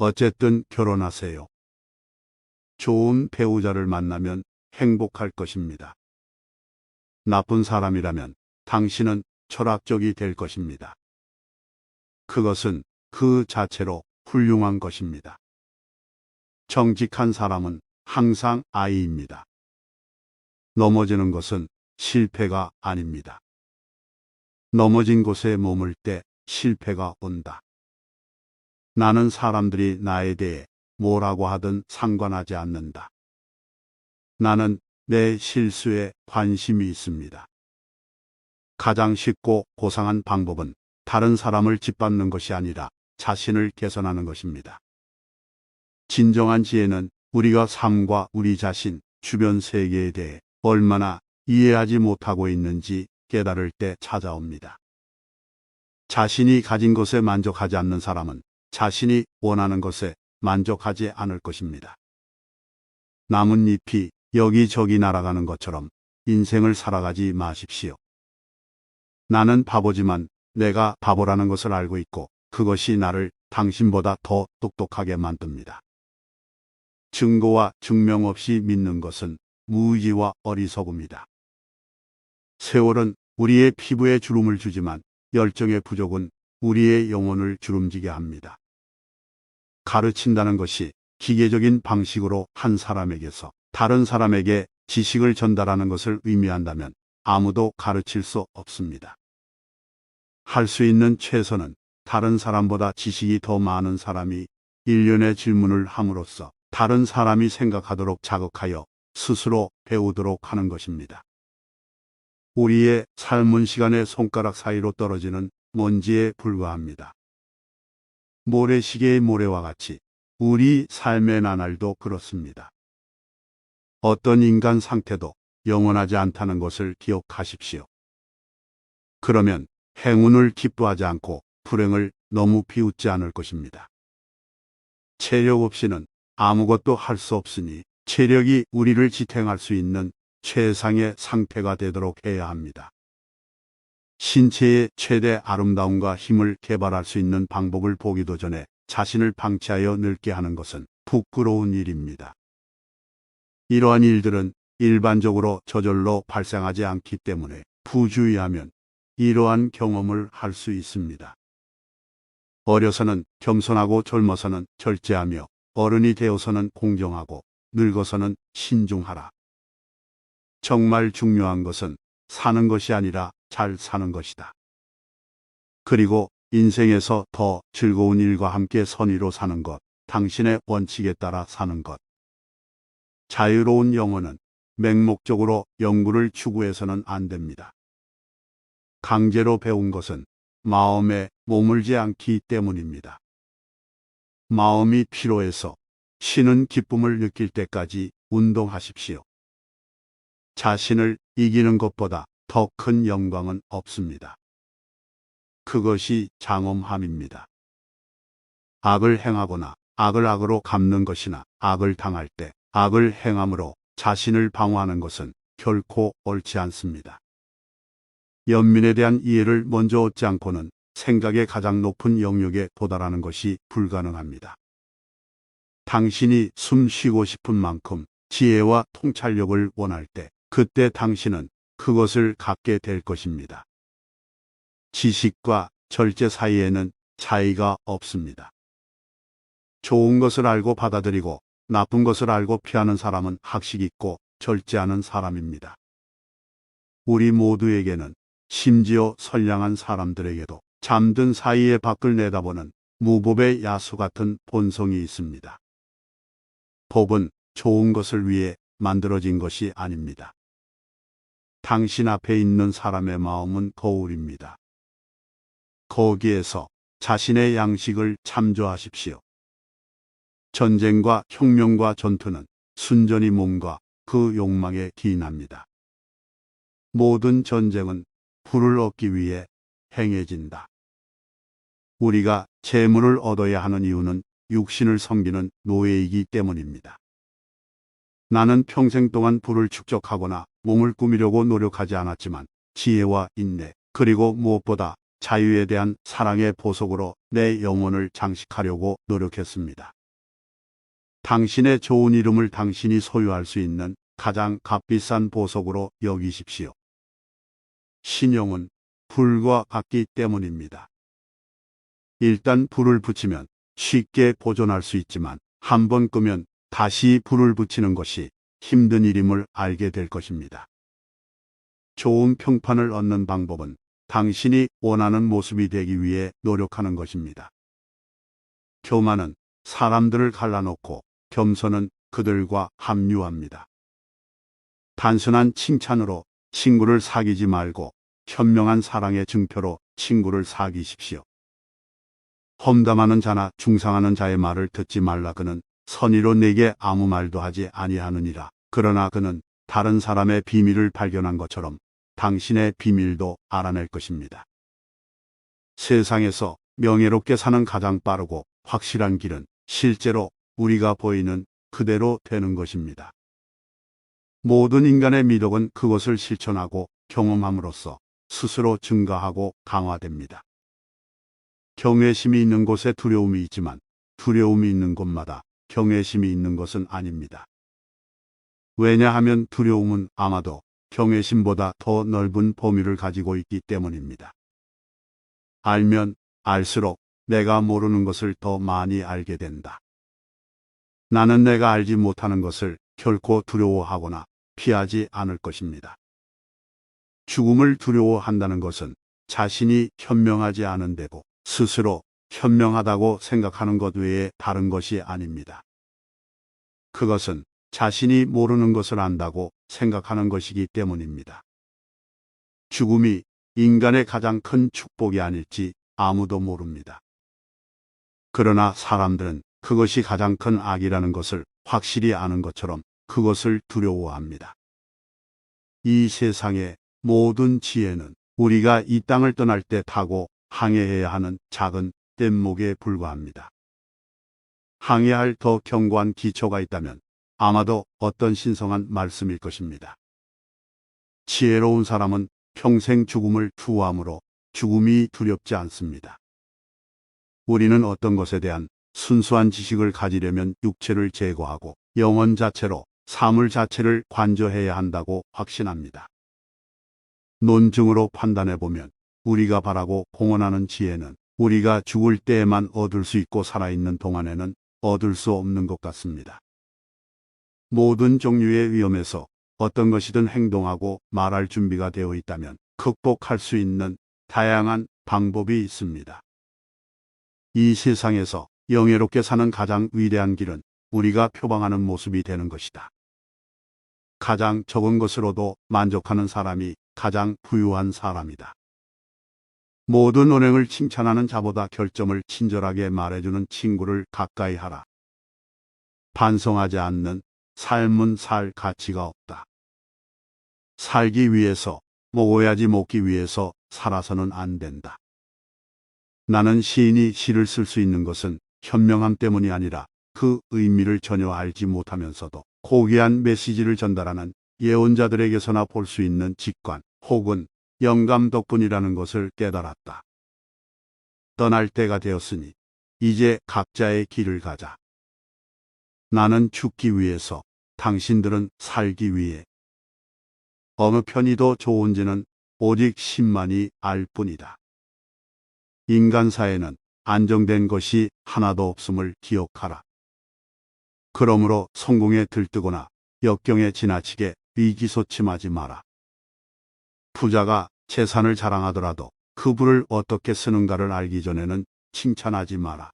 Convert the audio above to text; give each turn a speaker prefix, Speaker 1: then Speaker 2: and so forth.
Speaker 1: 어쨌든 결혼하세요. 좋은 배우자를 만나면 행복할 것입니다. 나쁜 사람이라면 당신은 철학적이 될 것입니다. 그것은 그 자체로 훌륭한 것입니다. 정직한 사람은 항상 아이입니다. 넘어지는 것은 실패가 아닙니다. 넘어진 곳에 머물 때 실패가 온다. 나는 사람들이 나에 대해 뭐라고 하든 상관하지 않는다. 나는 내 실수에 관심이 있습니다. 가장 쉽고 고상한 방법은 다른 사람을 짓밟는 것이 아니라 자신을 개선하는 것입니다. 진정한 지혜는 우리가 삶과 우리 자신, 주변 세계에 대해 얼마나 이해하지 못하고 있는지 깨달을 때 찾아옵니다. 자신이 가진 것에 만족하지 않는 사람은 자신이 원하는 것에 만족하지 않을 것입니다. 나뭇잎이 여기저기 날아가는 것처럼 인생을 살아가지 마십시오. 나는 바보지만 내가 바보라는 것을 알고 있고 그것이 나를 당신보다 더 똑똑하게 만듭니다. 증거와 증명 없이 믿는 것은 무의지와 어리석음이다. 세월은 우리의 피부에 주름을 주지만 열정의 부족은 우리의 영혼을 주름지게 합니다. 가르친다는 것이 기계적인 방식으로 한 사람에게서 다른 사람에게 지식을 전달하는 것을 의미한다면 아무도 가르칠 수 없습니다. 할 수 있는 최선은 다른 사람보다 지식이 더 많은 사람이 일련의 질문을 함으로써 다른 사람이 생각하도록 자극하여 스스로 배우도록 하는 것입니다. 우리의 삶은 시간의 손가락 사이로 떨어지는 먼지에 불과합니다. 모래시계의 모래와 같이 우리 삶의 나날도 그렇습니다. 어떤 인간 상태도 영원하지 않다는 것을 기억하십시오. 그러면 행운을 기뻐하지 않고 불행을 너무 비웃지 않을 것입니다. 체력 없이는 아무것도 할 수 없으니 체력이 우리를 지탱할 수 있는 최상의 상태가 되도록 해야 합니다. 신체의 최대 아름다움과 힘을 개발할 수 있는 방법을 보기도 전에 자신을 방치하여 늙게 하는 것은 부끄러운 일입니다. 이러한 일들은 일반적으로 저절로 발생하지 않기 때문에 부주의하면 이러한 경험을 할 수 있습니다. 어려서는 겸손하고 젊어서는 절제하며 어른이 되어서는 공정하고 늙어서는 신중하라. 정말 중요한 것은 사는 것이 아니라 잘 사는 것이다. 그리고 인생에서 더 즐거운 일과 함께 선의로 사는 것, 당신의 원칙에 따라 사는 것. 자유로운 영혼은 맹목적으로 연구를 추구해서는 안 됩니다. 강제로 배운 것은 마음에 머물지 않기 때문입니다. 마음이 피로해서 쉬는 기쁨을 느낄 때까지 운동하십시오. 자신을 이기는 것보다 더 큰 영광은 없습니다. 그것이 장엄함입니다. 악을 행하거나 악을 악으로 갚는 것이나 악을 당할 때 악을 행함으로 자신을 방어하는 것은 결코 옳지 않습니다. 연민에 대한 이해를 먼저 얻지 않고는 생각의 가장 높은 영역에 도달하는 것이 불가능합니다. 당신이 숨 쉬고 싶은 만큼 지혜와 통찰력을 원할 때 그때 당신은 그것을 갖게 될 것입니다. 지식과 절제 사이에는 차이가 없습니다. 좋은 것을 알고 받아들이고 나쁜 것을 알고 피하는 사람은 학식 있고 절제하는 사람입니다. 우리 모두에게는 심지어 선량한 사람들에게도 잠든 사이에 밖을 내다보는 무법의 야수 같은 본성이 있습니다. 법은 좋은 것을 위해 만들어진 것이 아닙니다. 당신 앞에 있는 사람의 마음은 거울입니다. 거기에서 자신의 양식을 참조하십시오. 전쟁과 혁명과 전투는 순전히 몸과 그 욕망에 기인합니다. 모든 전쟁은 부를 얻기 위해 행해진다. 우리가 재물을 얻어야 하는 이유는 육신을 섬기는 노예이기 때문입니다. 나는 평생 동안 부를 축적하거나 몸을 꾸미려고 노력하지 않았지만 지혜와 인내, 그리고 무엇보다 자유에 대한 사랑의 보석으로 내 영혼을 장식하려고 노력했습니다. 당신의 좋은 이름을 당신이 소유할 수 있는 가장 값비싼 보석으로 여기십시오. 신용은 불과 같기 때문입니다. 일단 불을 붙이면 쉽게 보존할 수 있지만 한 번 끄면 다시 불을 붙이는 것이 힘든 일임을 알게 될 것입니다. 좋은 평판을 얻는 방법은 당신이 원하는 모습이 되기 위해 노력하는 것입니다. 교만은 사람들을 갈라놓고 겸손은 그들과 합류합니다. 단순한 칭찬으로 친구를 사귀지 말고 현명한 사랑의 증표로 친구를 사귀십시오. 험담하는 자나 중상하는 자의 말을 듣지 말라. 그는 선의로 내게 아무 말도 하지 아니하느니라. 그러나 그는 다른 사람의 비밀을 발견한 것처럼 당신의 비밀도 알아낼 것입니다. 세상에서 명예롭게 사는 가장 빠르고 확실한 길은 실제로 우리가 보이는 그대로 되는 것입니다. 모든 인간의 미덕은 그것을 실천하고 경험함으로써 스스로 증가하고 강화됩니다. 경외심이 있는 곳에 두려움이 있지만 두려움이 있는 곳마다 경외심이 있는 것은 아닙니다. 왜냐하면 두려움은 아마도 경외심보다 더 넓은 범위를 가지고 있기 때문입니다. 알면 알수록 내가 모르는 것을 더 많이 알게 된다. 나는 내가 알지 못하는 것을 결코 두려워하거나 피하지 않을 것입니다. 죽음을 두려워한다는 것은 자신이 현명하지 않은 데고 스스로 현명하다고 생각하는 것 외에 다른 것이 아닙니다. 그것은 자신이 모르는 것을 안다고 생각하는 것이기 때문입니다. 죽음이 인간의 가장 큰 축복이 아닐지 아무도 모릅니다. 그러나 사람들은 그것이 가장 큰 악이라는 것을 확실히 아는 것처럼 그것을 두려워합니다. 이 세상의 모든 지혜는 우리가 이 땅을 떠날 때 타고 항해해야 하는 작은 뗏목에 불과합니다. 항해할 더 견고한 기초가 있다면 아마도 어떤 신성한 말씀일 것입니다. 지혜로운 사람은 평생 죽음을 추구하므로 죽음이 두렵지 않습니다. 우리는 어떤 것에 대한 순수한 지식을 가지려면 육체를 제거하고 영혼 자체로 사물 자체를 관조해야 한다고 확신합니다. 논증으로 판단해보면 우리가 바라고 공언하는 지혜는 우리가 죽을 때에만 얻을 수 있고 살아있는 동안에는 얻을 수 없는 것 같습니다. 모든 종류의 위험에서 어떤 것이든 행동하고 말할 준비가 되어 있다면 극복할 수 있는 다양한 방법이 있습니다. 이 세상에서 영예롭게 사는 가장 위대한 길은 우리가 표방하는 모습이 되는 것이다. 가장 적은 것으로도 만족하는 사람이 가장 부유한 사람이다. 모든 언행을 칭찬하는 자보다 결점을 친절하게 말해주는 친구를 가까이 하라. 반성하지 않는 삶은 살 가치가 없다. 살기 위해서 먹어야지 먹기 위해서 살아서는 안 된다. 나는 시인이 시를 쓸 수 있는 것은 현명함 때문이 아니라 그 의미를 전혀 알지 못하면서도 고귀한 메시지를 전달하는 예언자들에게서나 볼 수 있는 직관 혹은 영감 덕분이라는 것을 깨달았다. 떠날 때가 되었으니 이제 각자의 길을 가자. 나는 죽기 위해서, 당신들은 살기 위해. 어느 편이 더 좋은지는 오직 신만이 알 뿐이다. 인간사에는 안정된 것이 하나도 없음을 기억하라. 그러므로 성공에 들뜨거나 역경에 지나치게 위기소침하지 마라. 부자가 재산을 자랑하더라도 그 부를 어떻게 쓰는가를 알기 전에는 칭찬하지 마라.